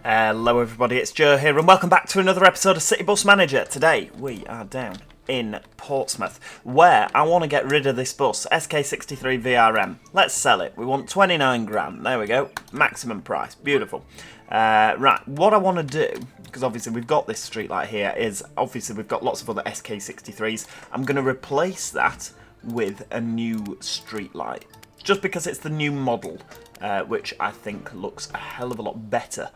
Hello everybody, it's Joe here and welcome back to another episode of City Bus Manager. Today we are down in Portsmouth where I want to get rid of this bus, SK63 VRM. Let's sell it. We want 29 grand. There we go. Maximum price. Beautiful. Right, what I want to do, because obviously we've got this streetlight here, is obviously we've got lots of other SK63s. I'm going to replace that with a new streetlight. Just because it's the new model, which I think looks a hell of a lot better.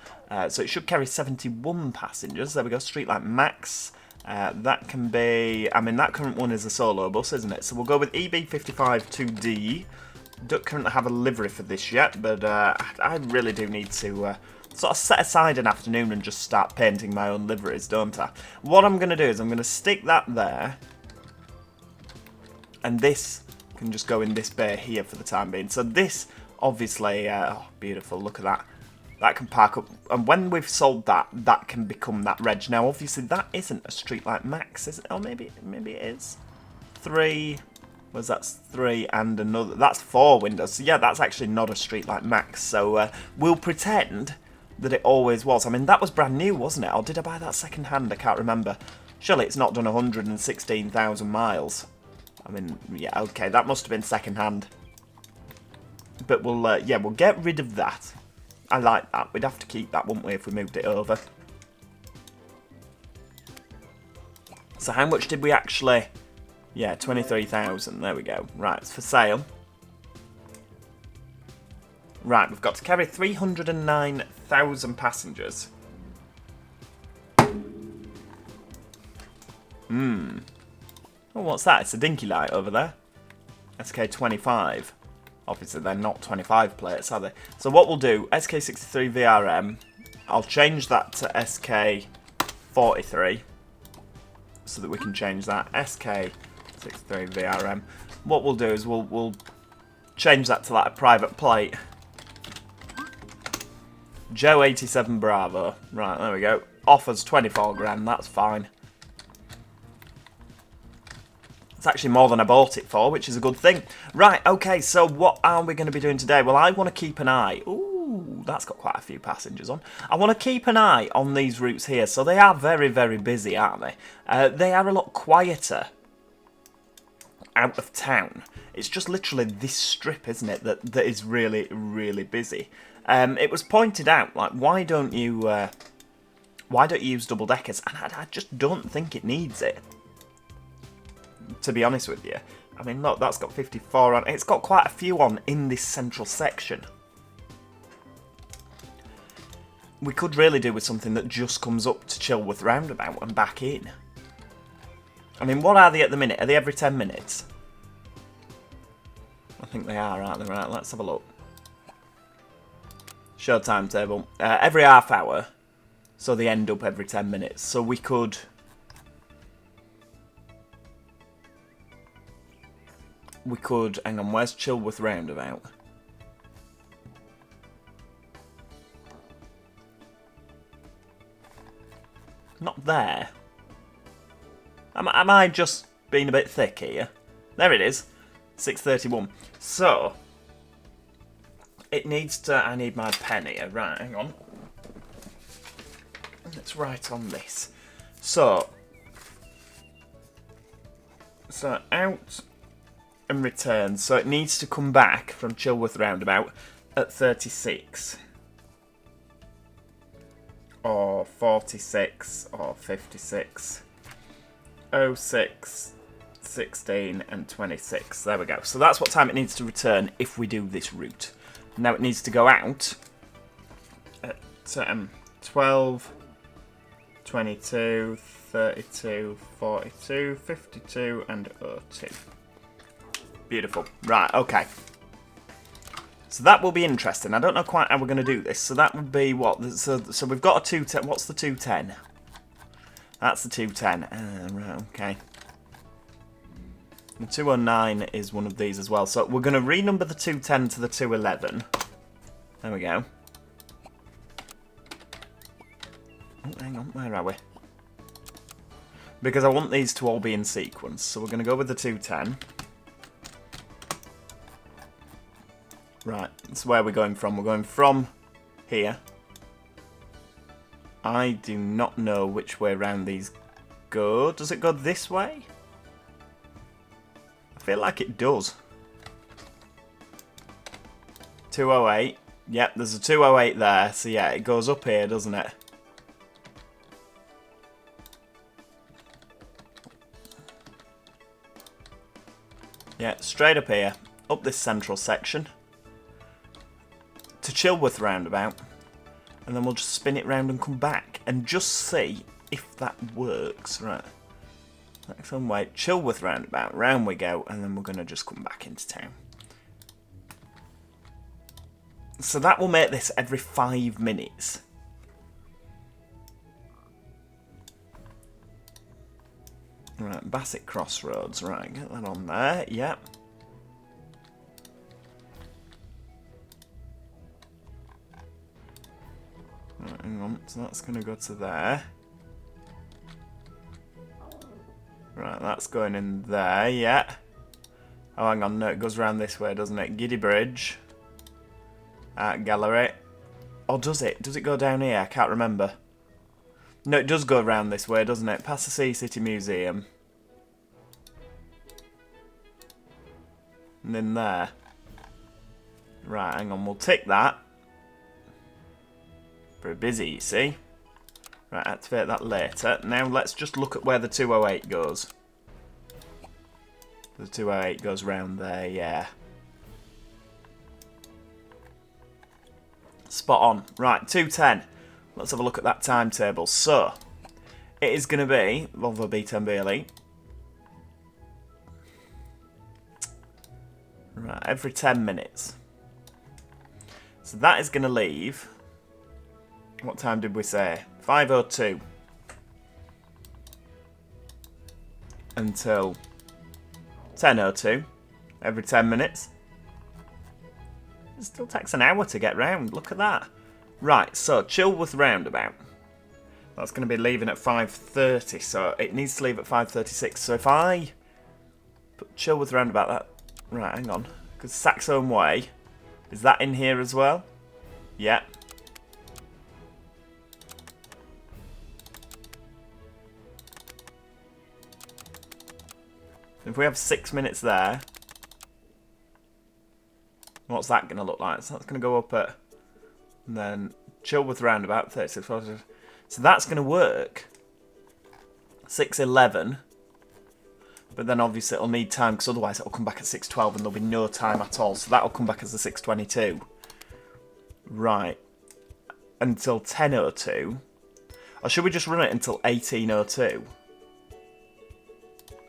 So it should carry 71 passengers. There we go, Streetlight Max. That can be, I mean, that current one is a solo bus, isn't it? So we'll go with EB552D. Don't currently have a livery for this yet, but I really do need to sort of set aside an afternoon and just start painting my own liveries, don't I? What I'm going to do is I'm going to stick that there, and this can just go in this bay here for the time being. So this, obviously, oh, beautiful, look at that. That can park up, and when we've sold that, that can become that reg. Now, obviously, that isn't a Streetlight Max, is it? Oh, maybe it is. 3, was that 3 and another, that's 4 windows. So yeah, that's actually not a Streetlight Max. So we'll pretend that it always was. I mean, that was brand new, wasn't it? Or did I buy that second hand? I can't remember. Surely it's not done 116,000 miles. I mean, yeah, okay, that must have been second hand. But we'll, yeah, we'll get rid of that. I like that. We'd have to keep that, wouldn't we, if we moved it over. So how much did we actually... Yeah, 23,000. There we go. Right, it's for sale. Right, we've got to carry 309,000 passengers. Oh, what's that? It's a dinky light over there. SK25. Obviously, they're not 25 plates, are they? So what we'll do, SK63 VRM, I'll change that to SK43 so that we can change that. SK63 VRM. What we'll do is we'll change that to like a private plate. Joe 87 Bravo. Right, there we go. Offers 24 grand, that's fine. It's actually more than I bought it for, which is a good thing. Right, okay, so what are we going to be doing today? Well, I want to keep an eye. Ooh, that's got quite a few passengers on. I want to keep an eye on these routes here. So they are very, very busy, aren't they? They are a lot quieter out of town. It's just literally this strip, isn't it, that is really, really busy. It was pointed out, like, why don't you use double deckers? And I just don't think it needs it, to be honest with you. I mean, look, that's got 54 on. It's got quite a few on in this central section. We could really do with something that just comes up to Chilworth Roundabout and back in. I mean, what are they at the minute? Are they every 10 minutes? I think they are, aren't they? Right, let's have a look. Show timetable. Every half hour. So they end up every 10 minutes. So we could... hang on, where's Chilworth Roundabout? Not there. Am I just being a bit thick here? There it is, 6:31. So, it needs to, I need my pen here, right, hang on. Let's write on this. So out and return. So it needs to come back from Chilworth Roundabout at 36 or 46 or 56, 06, 16 and 26. There we go. So that's what time it needs to return if we do this route. Now it needs to go out at 12, 22, 32, 42, 52 and 02. Beautiful. Right, okay. So that will be interesting. I don't know quite how we're going to do this. So that would be what? So we've got a 210. What's the 210? That's the 210. Right, okay. The 209 is one of these as well. So we're going to renumber the 210 to the 211. There we go. Oh, hang on, where are we? Because I want these to all be in sequence. So we're going to go with the 210. Right, that's where we're going from. We're going from here I do not know which way around these go. Does it go this way? I feel like it does. 208. Yep, there's a 208 there. So yeah, it goes up here, doesn't it? Yeah, straight up here. Up this central section. To Chilworth roundabout. And then we'll just spin it round and come back. And just see if that works. Right. Next one, wait. Chilworth roundabout. Round we go. And then we're going to just come back into town. So that will make this every 5 minutes. Right, Bassett Crossroads. Right, get that on there. Yep. Right, hang on. So that's going to go to there. Right, that's going in there. Yeah. Oh, hang on. No, it goes around this way, doesn't it? Giddy Bridge. Art Gallery. Or does it? Does it go down here? I can't remember. No, it does go around this way, doesn't it? Past the Sea City Museum. And then there. Right, hang on. We'll tick that. Very busy, you see. Right, activate that later. Now let's just look at where the 208 goes. The 208 goes round there, yeah. Spot on. Right, 2:10. Let's have a look at that timetable. So, it is going to be Volvo B10 BLE. Right, every 10 minutes. So that is going to leave... What time did we say? 5:02. Until 10:02. Every 10 minutes. It still takes an hour to get round. Look at that. Right, so Chilworth roundabout. That's going to be leaving at 5:30, so it needs to leave at 5:36. So if I put Chilworth roundabout, that... Right, hang on. Because Saxholm Way, is that in here as well? Yeah. If we have 6 minutes there, what's that going to look like? So that's going to go up at... And then Chilworth roundabout, 36. So that's going to work. 6:11. But then obviously it'll need time, because otherwise it'll come back at 6:12 and there'll be no time at all. So that'll come back as a 6:22. Right. Until 10:02. Or should we just run it until 18:02?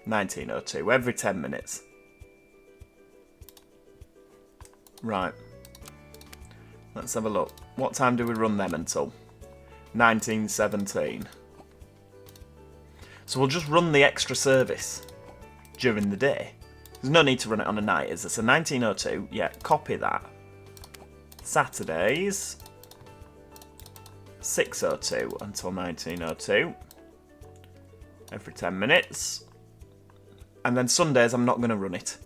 19:02. Every 10 minutes. Right. Let's have a look. What time do we run them until? 19:17. So we'll just run the extra service during the day. There's no need to run it on a night, is there? So 19:02, yeah, copy that. Saturdays, 6:02 until 19:02. Every 10 minutes. And then Sundays, I'm not going to run it.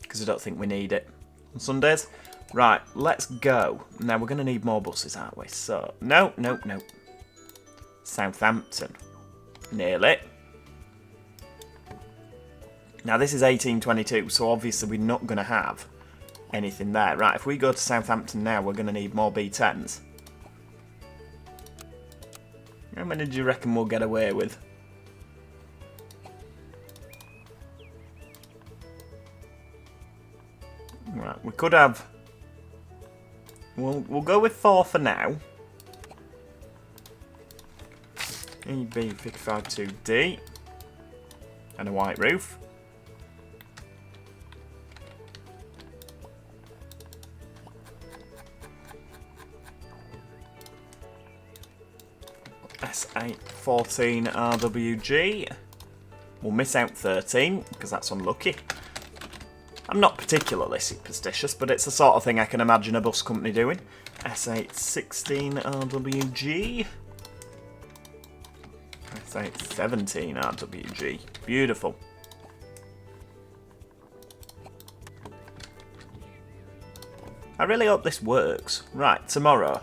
Because I don't think we need it. On Sundays. Right, let's go. Now, we're going to need more buses, aren't we? So, no. Southampton. Nearly. Now, this is 18:22, so obviously we're not going to have anything there. Right, if we go to Southampton now, we're going to need more B10s. How many do you reckon we'll get away with? Right, we could have... We'll go with 4 for now. EB552D. And a white roof. S814RWG. We'll miss out 13, because that's unlucky. I'm not particularly superstitious, but it's the sort of thing I can imagine a bus company doing. S816RWG. S817RWG. Beautiful. I really hope this works. Right, tomorrow.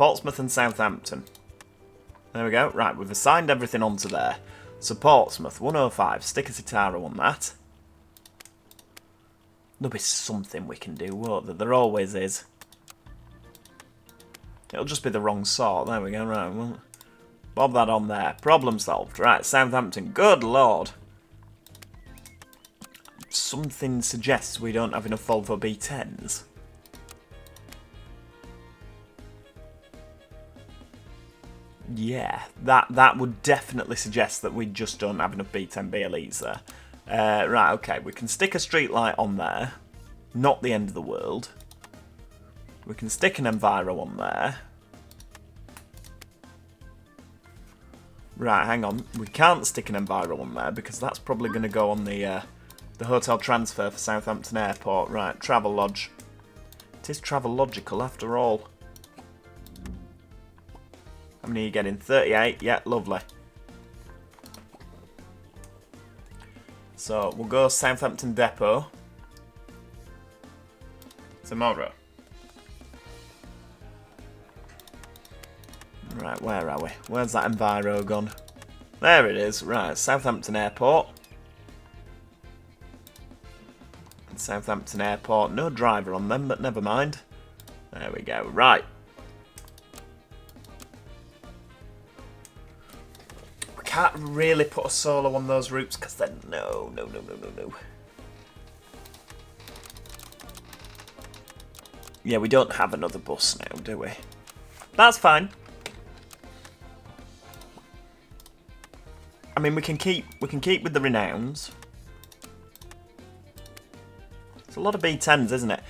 Portsmouth and Southampton. There we go. Right, we've assigned everything onto there. So Portsmouth, 105. Stick a Citaro on that. There'll be something we can do, won't there? There always is. It'll just be the wrong sort. There we go. Right, well, bob that on there. Problem solved. Right, Southampton. Good lord. Something suggests we don't have enough Volvo B10s. Yeah, that would definitely suggest that we just don't have enough B10 BLEs there. Right, okay, we can stick a street light on there. Not the end of the world. We can stick an Enviro on there. Right, hang on. We can't stick an Enviro on there because that's probably going to go on the hotel transfer for Southampton Airport. Right, Travel Lodge. It is Travel-logical after all. How many are you getting? 38. Yeah, lovely. So, we'll go Southampton Depot tomorrow. Right, where are we? Where's that Enviro gone? There it is. Right, Southampton Airport. Southampton Airport. No driver on them, but never mind. There we go. Right. We can't really put a solo on those routes because then no. Yeah, we don't have another bus now, do we? That's fine. I mean, we can keep with the Renowns. It's a lot of B10s, isn't it?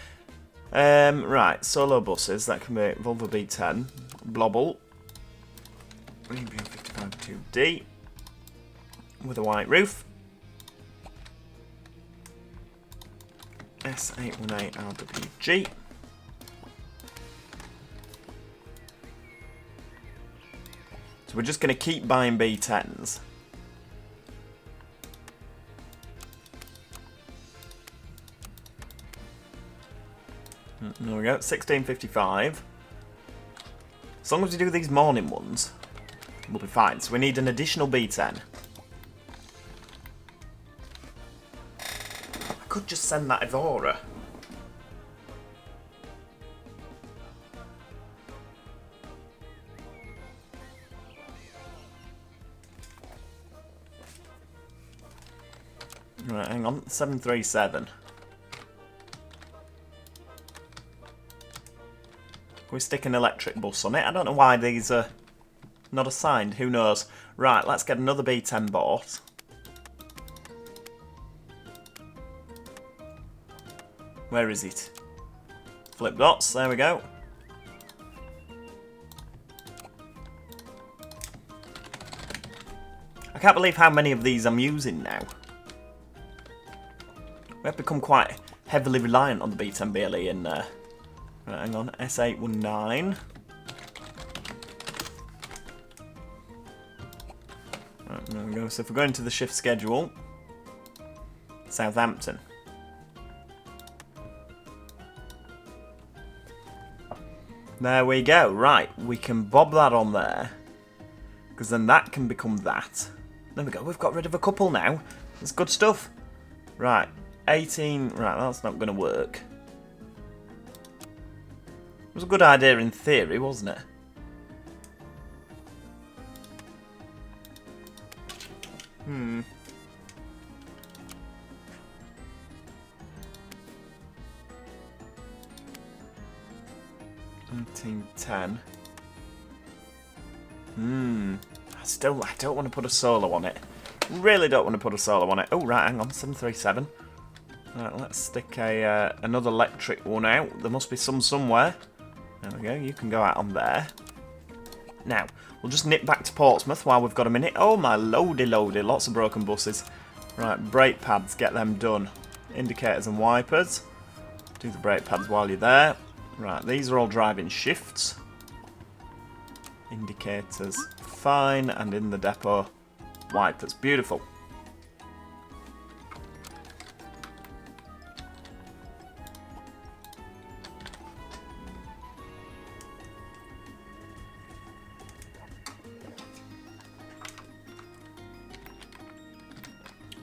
Right, solo buses. That can be Volvo B10. Blobble. 55-2D. With a white roof. S818 RWG. So we're just going to keep buying B10s. There we go, 1655. As long as we do these morning ones, we'll be fine. So we need an additional B10. I could just send that Evora. Right, hang on, 737. We stick an electric bus on it. I don't know why these are not assigned. Who knows? Right, let's get another B10 bought. Where is it? Flip dots. There we go. I can't believe how many of these I'm using now. We have become quite heavily reliant on the B10 BLE in there. Right, hang on, S819. Right, there we go. So if we're going to the shift schedule, Southampton. There we go. Right, we can bob that on there, because then that can become that. There we go. We've got rid of a couple now. That's good stuff. Right, 18. Right, that's not going to work. It was a good idea in theory, wasn't it? Hmm. 1910. I don't want to put a solo on it. Really don't want to put a solo on it. Oh, right, hang on. 737. Right, let's stick another electric one out. There must be some somewhere. There we go, you can go out on there. Now, we'll just nip back to Portsmouth while we've got a minute. Oh my lordy, lots of broken buses. Right, brake pads, get them done. Indicators and wipers. Do the brake pads while you're there. Right, these are all driving shifts. Indicators, fine, and in the depot, wipers. Beautiful.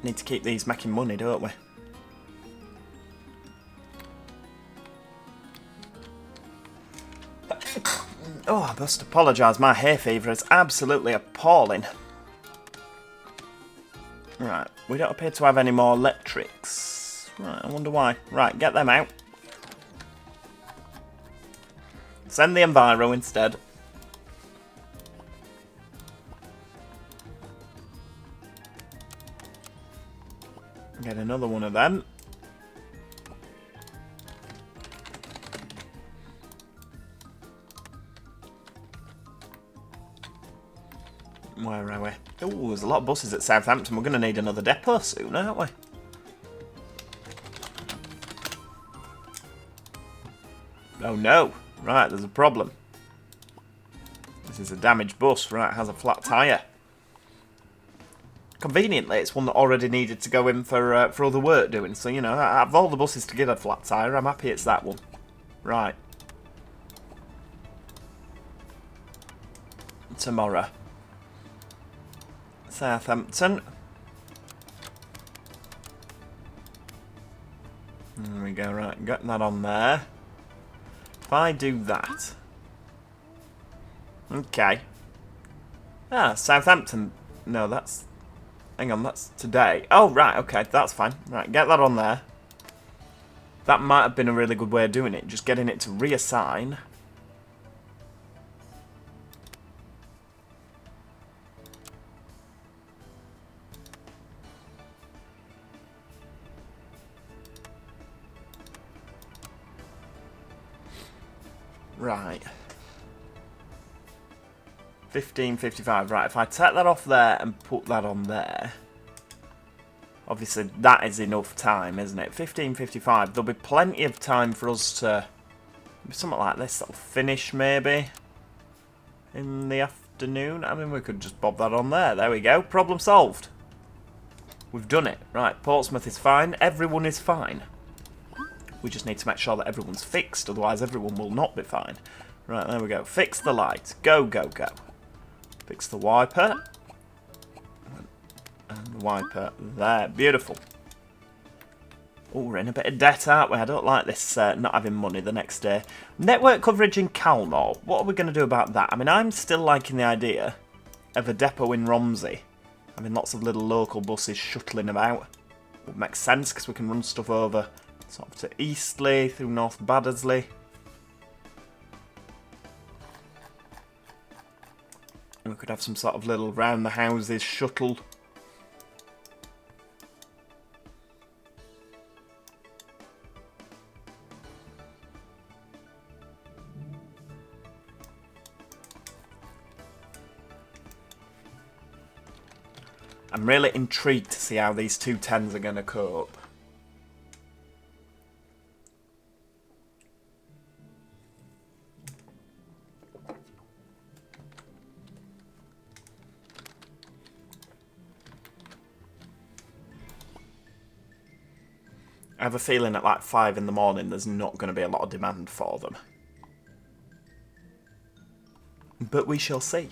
Need to keep these making money, don't we? Oh, I must apologise. My hay fever is absolutely appalling. Right, we don't appear to have any more electrics. Right, I wonder why. Right, get them out. Send the Enviro instead. Get another one of them. Where are we? Oh, there's a lot of buses at Southampton. We're going to need another depot soon, aren't we? Oh no. Right, there's a problem. This is a damaged bus. Right, it has a flat tyre. Conveniently, it's one that already needed to go in for other work doing. So, you know, out of all the buses to get a flat tyre, I'm happy it's that one. Right. Tomorrow. Southampton. There we go, right, got that on there. If I do that... Okay. Ah, Southampton. No, that's... Hang on, that's today. Oh, right, okay, that's fine. Right, get that on there. That might have been a really good way of doing it, just getting it to reassign. Right. 15:55. Right, if I take that off there and put that on there... Obviously, that is enough time, isn't it? 15:55. There'll be plenty of time for us to... Something like this that'll finish, maybe, in the afternoon. I mean, we could just bob that on there. There we go. Problem solved. We've done it. Right, Portsmouth is fine. Everyone is fine. We just need to make sure that everyone's fixed, otherwise everyone will not be fine. Right, there we go. Fix the light. Go, go, go. Fix the wiper. And the wiper there. Beautiful. Oh, we're in a bit of debt, aren't we? I don't like this not having money the next day. Network coverage in Calmore. What are we going to do about that? I mean, I'm still liking the idea of a depot in Romsey. Having lots of little local buses shuttling about. Would make sense because we can run stuff over sort of to Eastleigh, through North Baddesley. And we could have some sort of little round the houses shuttle. I'm really intrigued to see how these two 10s are going to cope. I have a feeling at like 5 in the morning there's not going to be a lot of demand for them. But we shall see.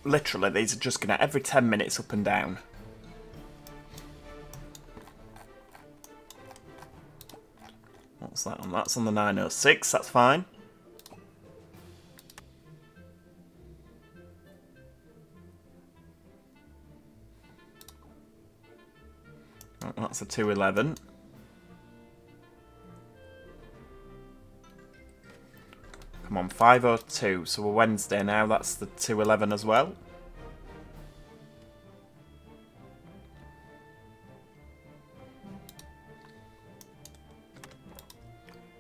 Literally, these are just going to every 10 minutes up and down. What's that on? That's on the 906, that's fine. Oh, that's a 211. Come on, 5:02, so we're Wednesday now, that's the 211 as well.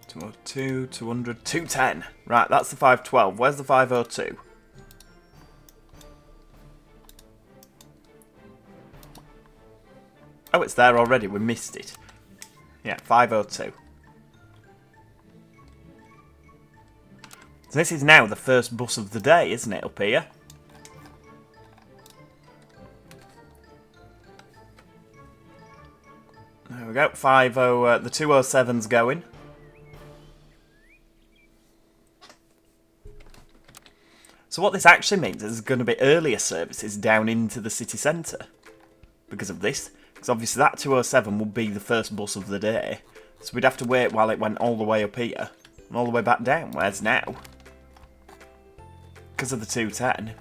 $202, 200, 210. Right, that's the 512. Where's the 5:02? Oh, it's there already. We missed it. Yeah, 5:02. So this is now the first bus of the day, isn't it, up here? There we go. The 207's going. So what this actually means is there's going to be earlier services down into the city centre because of this. Because obviously that 207 would be the first bus of the day. So we'd have to wait while it went all the way up here and all the way back down, whereas now, because of the 210...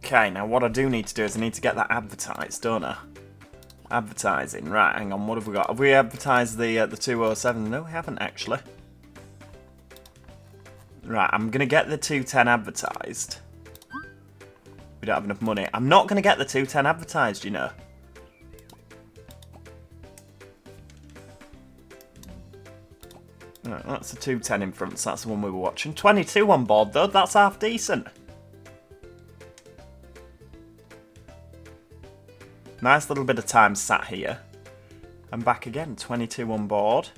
Okay, now what I do need to do is I need to get that advertised, don't I? Advertising, right, hang on, what have we got? Have we advertised the 207? No, we haven't actually. Right, I'm going to get the 210 advertised. We don't have enough money. I'm not going to get the 210 advertised, you know. Right, that's the 210 in front, so that's the one we were watching. 22 on board though, that's half decent. Nice little bit of time sat here. I'm back again, 22 on board.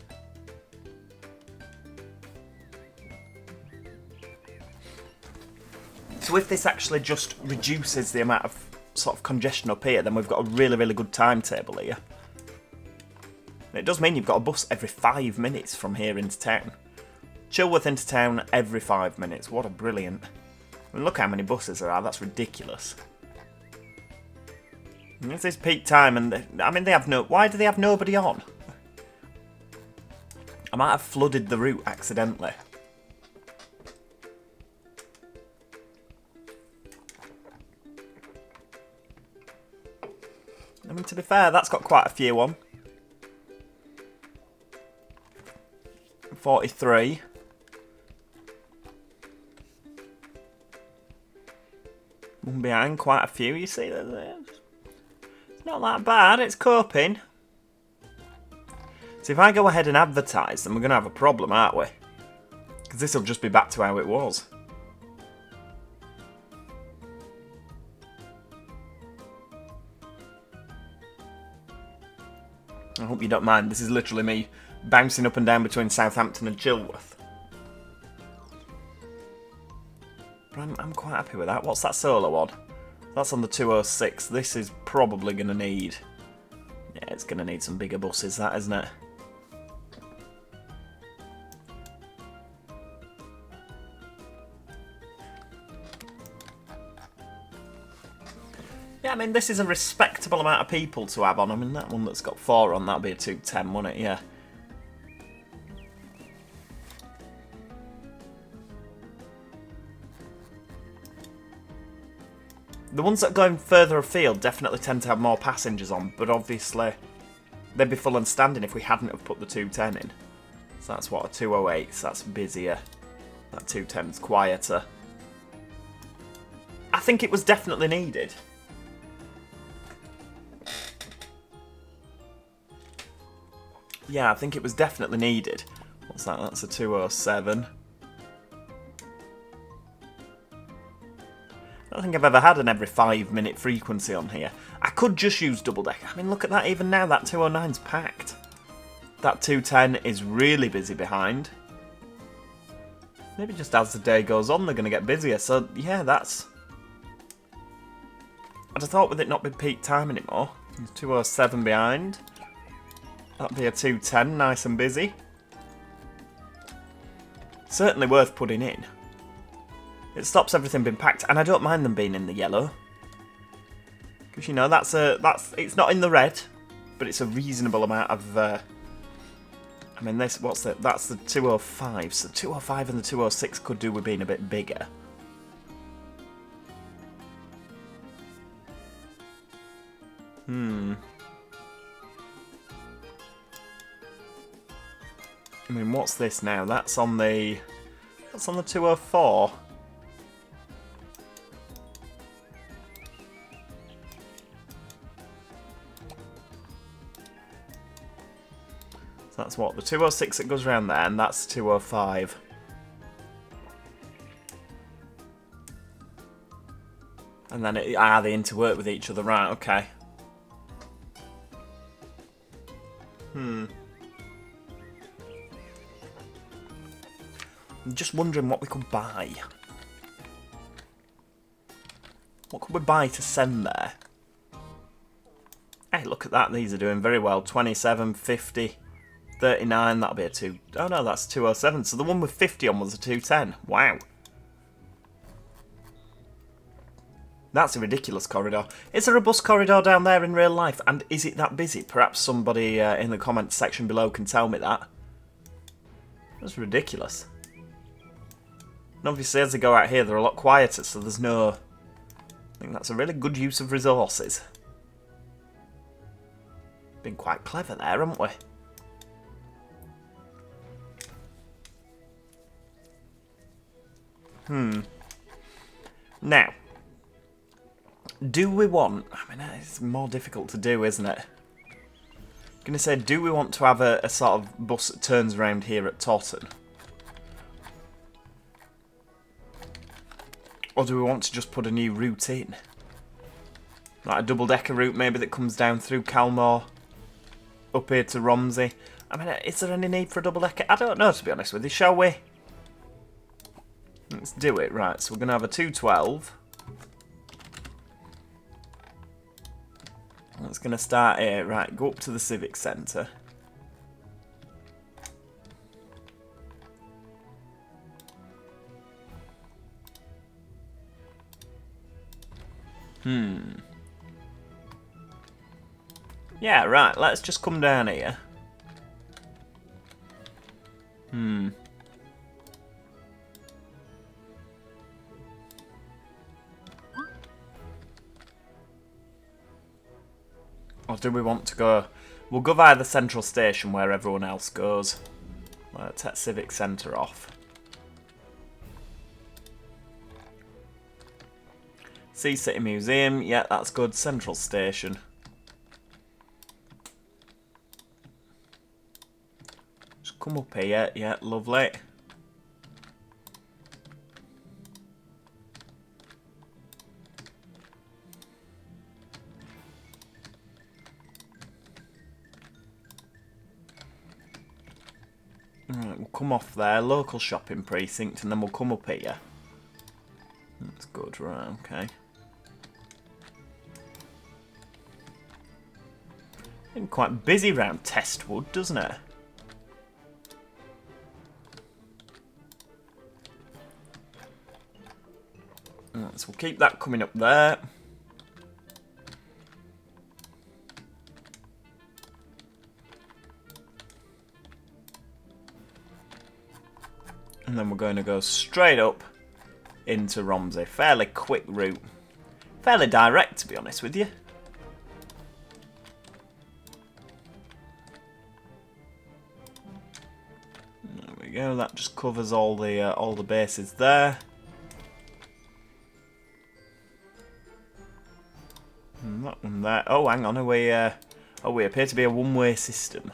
So if this actually just reduces the amount of sort of congestion up here, then we've got a really, really good timetable here. It does mean you've got a bus every 5 minutes from here into town. Chilworth into town every 5 minutes. What a brilliant... I mean, look how many buses there are, that's ridiculous. This is peak time, and I mean, they have no... Why do they have nobody on? I might have flooded the route accidentally. I mean, to be fair, that's got quite a few on. 43. One behind, quite a few, you see. It's not that bad, it's coping. So if I go ahead and advertise, then we're going to have a problem, aren't we? Because this will just be back to how it was. I hope you don't mind, this is literally me bouncing up and down between Southampton and Chilworth. But I'm quite happy with that. What's that solo on? That's on the 206. This is probably going to need... Yeah, it's going to need some bigger buses, that, isn't it? Yeah, I mean, this is a respectable amount of people to have on. I mean, that one that's got 4 on, that'll be a 210, won't it? Yeah. The ones that are going further afield definitely tend to have more passengers on, but obviously they'd be full and standing if we hadn't have put the 210 in. So that's what, a 208, so that's busier. That 210's quieter. I think it was definitely needed. Yeah, I think it was definitely needed. What's that? That's a 207. I don't think I've ever had an every 5 minute frequency on here. I could just use double decker. I mean, look at that, even now that 209's packed. That 210 is really busy behind. Maybe just as the day goes on, they're going to get busier. So, yeah, that's... I'd have thought with it not being peak time anymore. There's 207 behind. That'd be a 210, nice and busy. Certainly worth putting in. It stops everything being packed, and I don't mind them being in the yellow. Because, you know, it's not in the red, but it's a reasonable amount of... I mean, that's the 205, so 205 and the 206 could do with being a bit bigger. I mean, what's this now? That's on the 204. So that's what, the 206 that goes around there, and that's 205. And then they interwork with each other, right, okay. I'm just wondering what we could buy. What could we buy to send there? Hey, look at that. These are doing very well. 27, 50, 39. That'll be a 2... Oh, no, that's 207. So the one with 50 on was a 210. Wow. That's a ridiculous corridor. Is there a bus corridor down there in real life? And is it that busy? Perhaps somebody in the comments section below can tell me that. That's ridiculous. And obviously as they go out here, they're a lot quieter, so there's no... I think that's a really good use of resources. Been quite clever there, haven't we? Now, do we want... I mean, it's more difficult to do, isn't it? I'm going to say, do we want to have a sort of bus that turns around here at Taunton? Or do we want to just put a new route in? Like a double-decker route maybe that comes down through Calmore, up here to Romsey. I mean, is there any need for a double-decker? I don't know, to be honest with you. Shall we? Let's do it. Right, so we're going to have a 212. It's going to start here. Right, go up to the Civic Centre. Yeah, right, let's just come down here. Or do we want to go... We'll go via the central station where everyone else goes. Let's take Civic Centre off. Sea City Museum, yeah, that's good. Central Station. Just come up here, yeah, lovely. Right, we'll come off there, local shopping precinct, and then we'll come up here. That's good, right, okay. Been quite busy round Testwood, doesn't it? Right, so we'll keep that coming up there. And then we're going to go straight up into Romsey. Fairly quick route. Fairly direct, to be honest with you. There we go. That just covers all the bases there. And that one there. Oh, hang on. We appear to be a one-way system.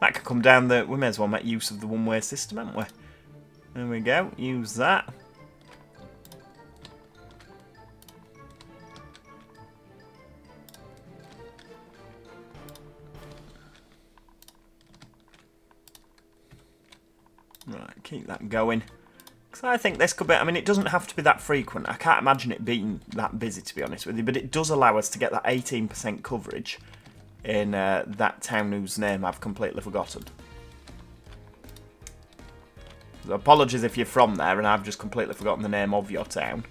That could come down the... We may as well make use of the one-way system, haven't we? There we go. Use that. Right, keep that going. Because I think this could be... I mean, it doesn't have to be that frequent. I can't imagine it being that busy, to be honest with you. But it does allow us to get that 18% coverage in that town whose name I've completely forgotten. So apologies if you're from there and I've just completely forgotten the name of your town.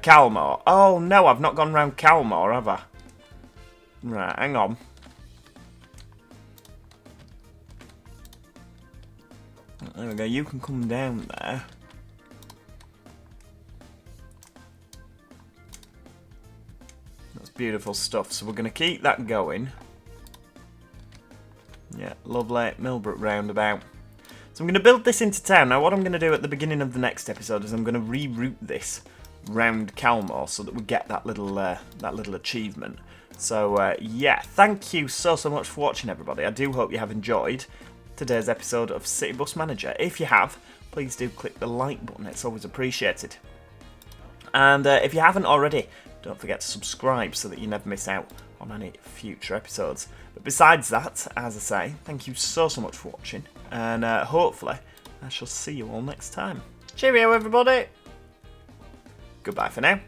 Calmore. Oh no, I've not gone round Calmore, have I? Right, hang on. There we go, you can come down there. That's beautiful stuff. So we're going to keep that going. Yeah, lovely. Millbrook roundabout. So I'm going to build this into town. Now what I'm going to do at the beginning of the next episode is I'm going to reroute this round Calmore so that we get that little achievement. So yeah, thank you so much for watching, everybody. I do hope you have enjoyed today's episode of City Bus Manager. If you have, please do click the like button. It's always appreciated. And if you haven't already, don't forget to subscribe so that you never miss out on any future episodes. But besides that, as I say, thank you so much for watching, and hopefully I shall see you all next time. Cheerio, everybody! Goodbye for now.